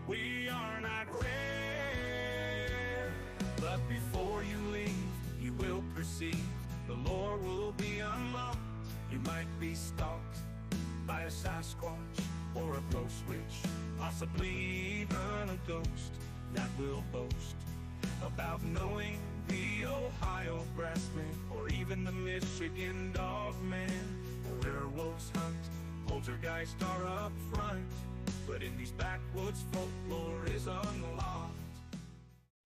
we are not rare. But before you leave, you will perceive the lore will be unlocked. You might be stalked by a Sasquatch or a ghost witch, possibly even a ghost that will boast about knowing the Ohio Grassman or even the Michigan Dogman. Werewolves hunt, poltergeists are up front, but in these backwoods folklore is unlocked.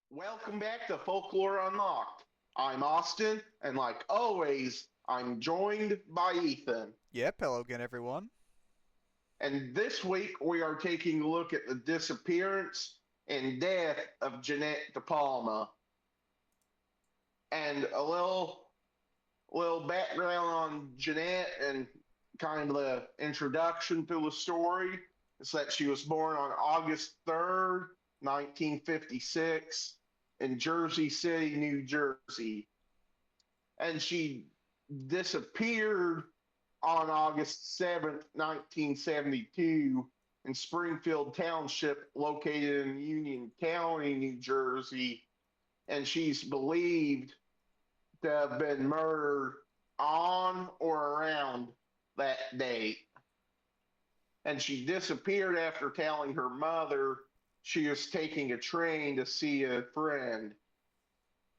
Welcome back to Folklore Unlocked. I'm Austin, and like always, I'm joined by Ethan. Yep, hello again, everyone. And this week we are taking a look at the disappearance and death of Jeannette DePalma. And a little background on Jeannette and kind of the introduction to the story is that she was born on August 3rd, 1956 in Jersey City, New Jersey. And she disappeared on August 7th, 1972 in Springfield Township, located in Union County, New Jersey. And she's believed to have been murdered on or around that date. And she disappeared after telling her mother she was taking a train to see a friend.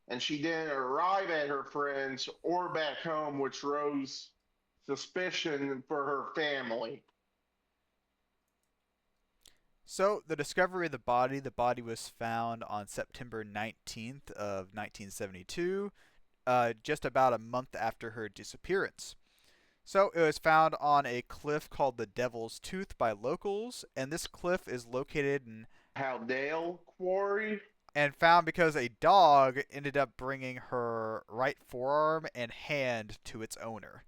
And she didn't arrive at her friend's or back home, which rose suspicion for her family. So, the discovery of the body was found on September 19th of 1972, just about a month after her disappearance. So, it was found on a cliff called the Devil's Tooth by locals, and this cliff is located in Howdale Quarry. and found because a dog ended up bringing her right forearm and hand to its owner.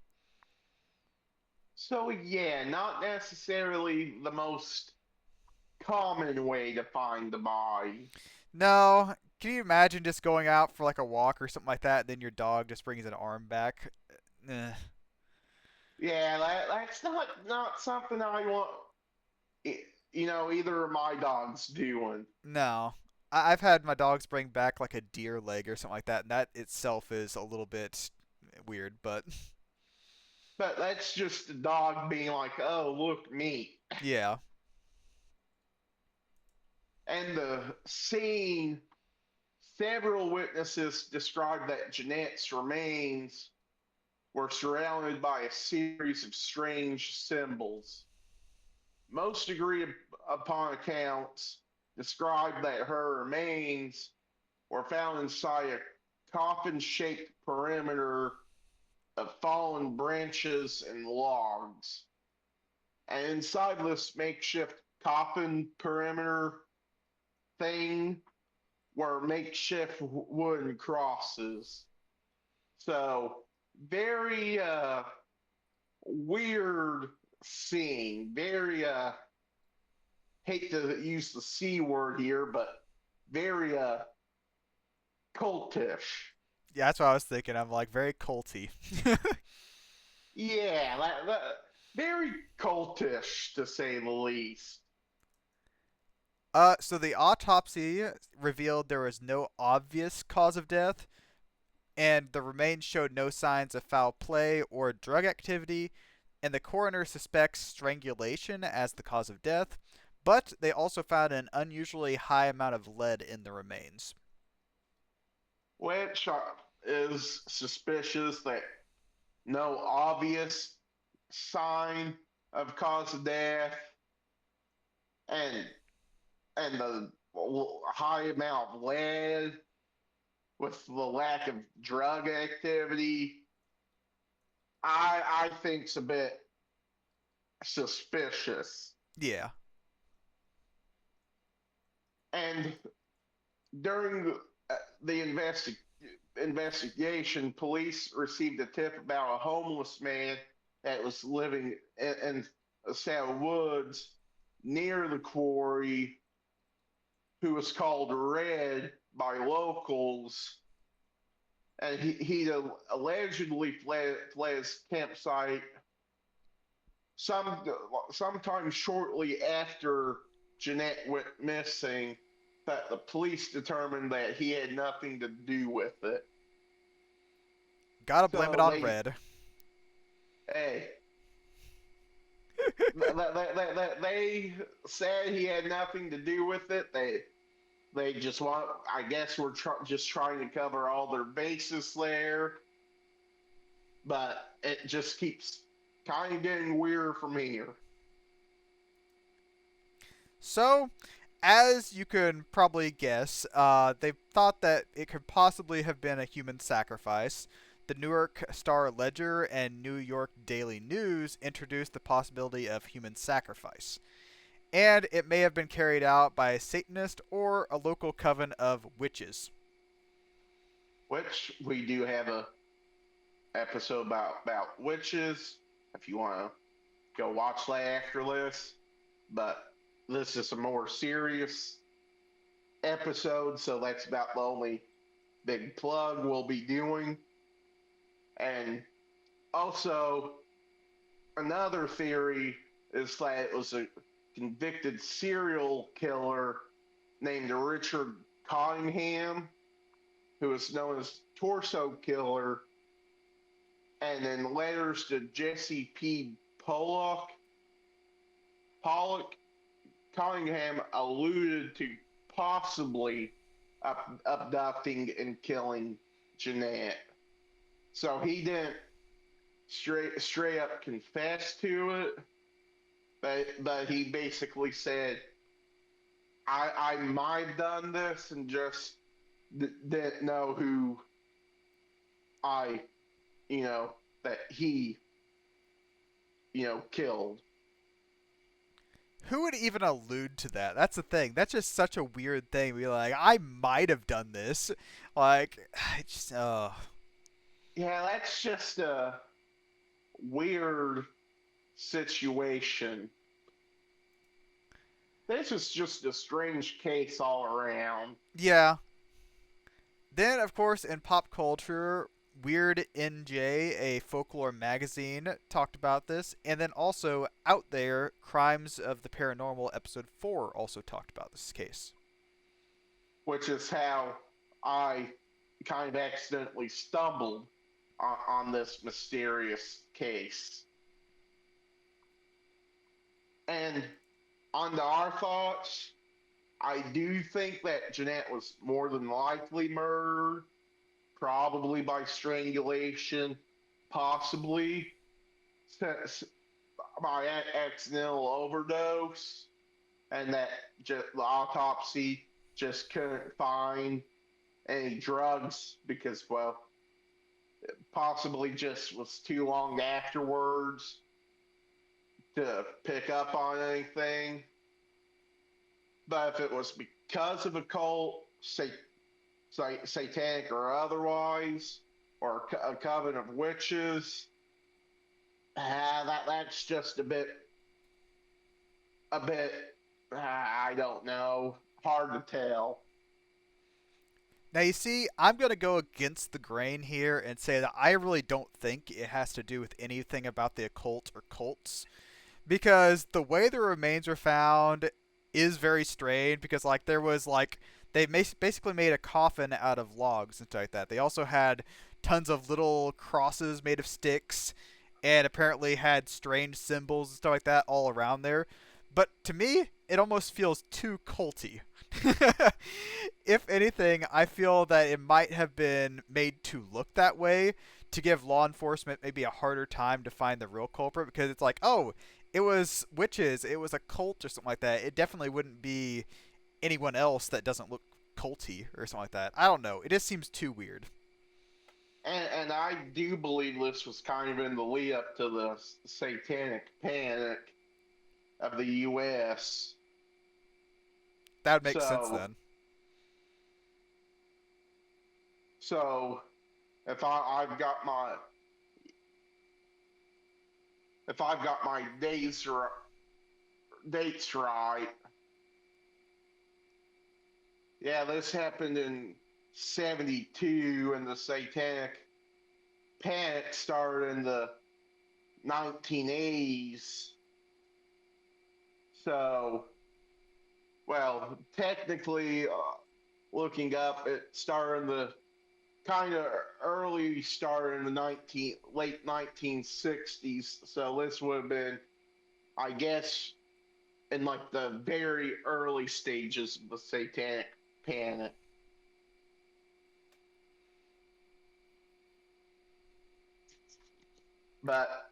So, yeah, not necessarily the most common way to find the body. No, can you imagine just going out for like a walk or something like that, and then your dog just brings an arm back? Eh. Yeah, that's not something I want, either of my dogs doing. No. I've had my dogs bring back like a deer leg or something like that, and that itself is a little bit weird, but But that's just the dog being like, oh, look, me. yeah. And the scene, several witnesses described that Jeanette's remains were surrounded by a series of strange symbols. Most agreed upon accounts described that her remains were found inside a coffin shaped perimeter of fallen branches and logs. And inside this makeshift coffin perimeter thing were makeshift wooden crosses. So, very weird scene. Very, hate to use the C word here, but very cultish. Yeah, that's what I was thinking. I'm like, very culty. Yeah, very cultish to say the least. So the autopsy revealed there was no obvious cause of death, and the remains showed no signs of foul play or drug activity, and the coroner suspects strangulation as the cause of death, but they also found an unusually high amount of lead in the remains. Which is suspicious that no obvious sign of cause of death and the high amount of lead with the lack of drug activity, I think's a bit suspicious. Yeah. And during the investigation, police received a tip about a homeless man that was living in a set of woods near the quarry, who was called Red by locals. And he allegedly fled his campsite sometime shortly after Jeannette went missing, that the police determined that he had nothing to do with it. Gotta blame it So on they, Red. hey, they said he had nothing to do with it. They just want, I guess, we're just trying to cover all their bases there, but it just keeps kind of getting weird from here. So, as you can probably guess, they thought that it could possibly have been a human sacrifice. The New York Star Ledger and New York Daily News introduced the possibility of human sacrifice. And it may have been carried out by a Satanist or a local coven of witches. Which we do have a episode about witches, if you want to go watch that after this. But this is a more serious episode, so that's about the only big plug we'll be doing. And also, another theory is that it was a convicted serial killer named Richard Cunningham, who is known as Torso Killer, and in letters to Jesse P. Pollock, Cunningham alluded to possibly abducting and killing Jeannette. So he didn't straight up confess to it, but he basically said, I might have done this and just didn't know who that he, killed. Who would even allude to that? That's the thing. That's just such a weird thing. Be like, I might have done this. Like, it's just, Yeah, that's just a weird situation. This is just a strange case all around. yeah. Then, of course, in pop culture, Weird NJ, a folklore magazine, talked about this. And then also, Out There, Crimes of the Paranormal, Episode 4, also talked about this case. Which is how I kind of accidentally stumbled on this mysterious case. And on to our thoughts, I do think that Jeannette was more than likely murdered, probably by strangulation, possibly by accidental overdose, and that the autopsy just couldn't find any drugs because, well, it possibly just was too long afterwards to pick up on anything. But if it was because of a cult, satanic or otherwise, or a coven of witches, that's just a bit, I don't know, hard to tell. Now, you see, I'm going to go against the grain here and say that I really don't think it has to do with anything about the occult or cults. Because the way the remains were found is very strange. Because, like, there was, like, they basically made a coffin out of logs and stuff like that. They also had tons of little crosses made of sticks and apparently had strange symbols and stuff like that all around there. But to me, it almost feels too culty. If anything, I feel that it might have been made to look that way to give law enforcement maybe a harder time to find the real culprit, because it's like, oh, it was witches, it was a cult or something like that. It definitely wouldn't be anyone else that doesn't look culty or something like that. I don't know. It just seems too weird. And I do believe this was kind of in the lead up to the satanic panic of the U.S. That would make sense then. So, if I've got my dates right, yeah, this happened in '72, and the satanic panic started in the 1980s. So, Well, technically, looking up, it started in the kind of early start in the late 1960s. So this would have been, I guess, in like the very early stages of the Satanic Panic. But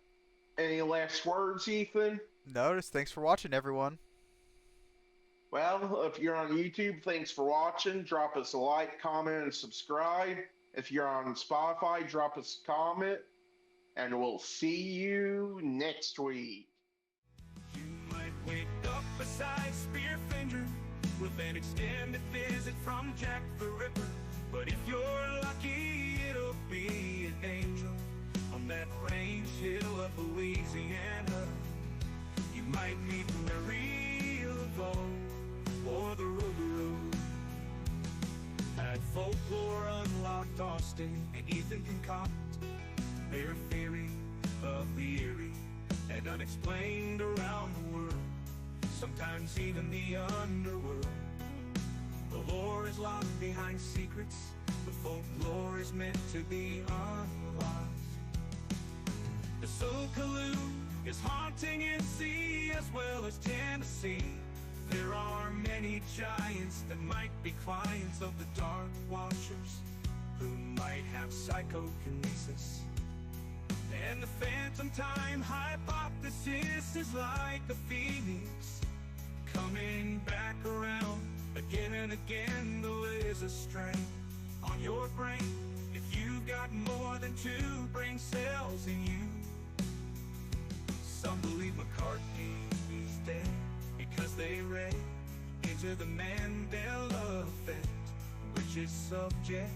any last words, Ethan? Notice, thanks for watching, everyone. Well, if you're on YouTube, thanks for watching. Drop us a like, comment, and subscribe. If you're on Spotify, drop us a comment, and we'll see you next week. You might wake up beside Spearfinger with an extended visit from Jack the Ripper. But if you're lucky, it'll be an angel on that range hill of Louisiana. You might meet Mary LaValle or the Rogaroo. At Folklore Unlocked, Austin and Ethan concoct their theory of the eerie and unexplained around the world, sometimes even the underworld. The lore is locked behind secrets, the folklore is meant to be unlocked. The Sokaloo is haunting NC as well as Tennessee. There are many giants that might be clients of the Dark Watchers, who might have psychokinesis. And the phantom time hypothesis is like the phoenix, coming back around again and again. Though there's a strain on your brain if you've got more than 2 brain cells in you. Some believe McCartney is dead because they read into the Mandela effect, which is subject